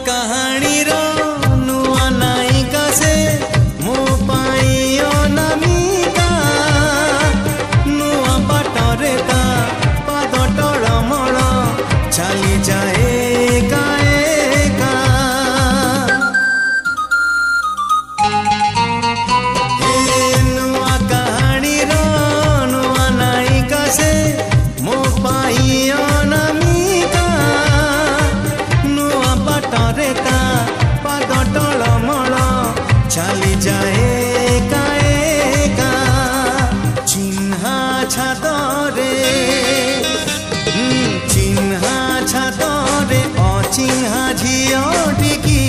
कहानी रो नुआ नायिका से मो पाई अनामिका नुआ बाटरे ता पाद टळमळ चली जाए एका एका नुआ कहानी रो नुआ नायिका से मो पाई अनामिका नुआ बाटरे ता पाद टळमळ चली जाए एका एका चिन्हा छादरे चिन्हा छादरे अचिन्हा झियोटिकी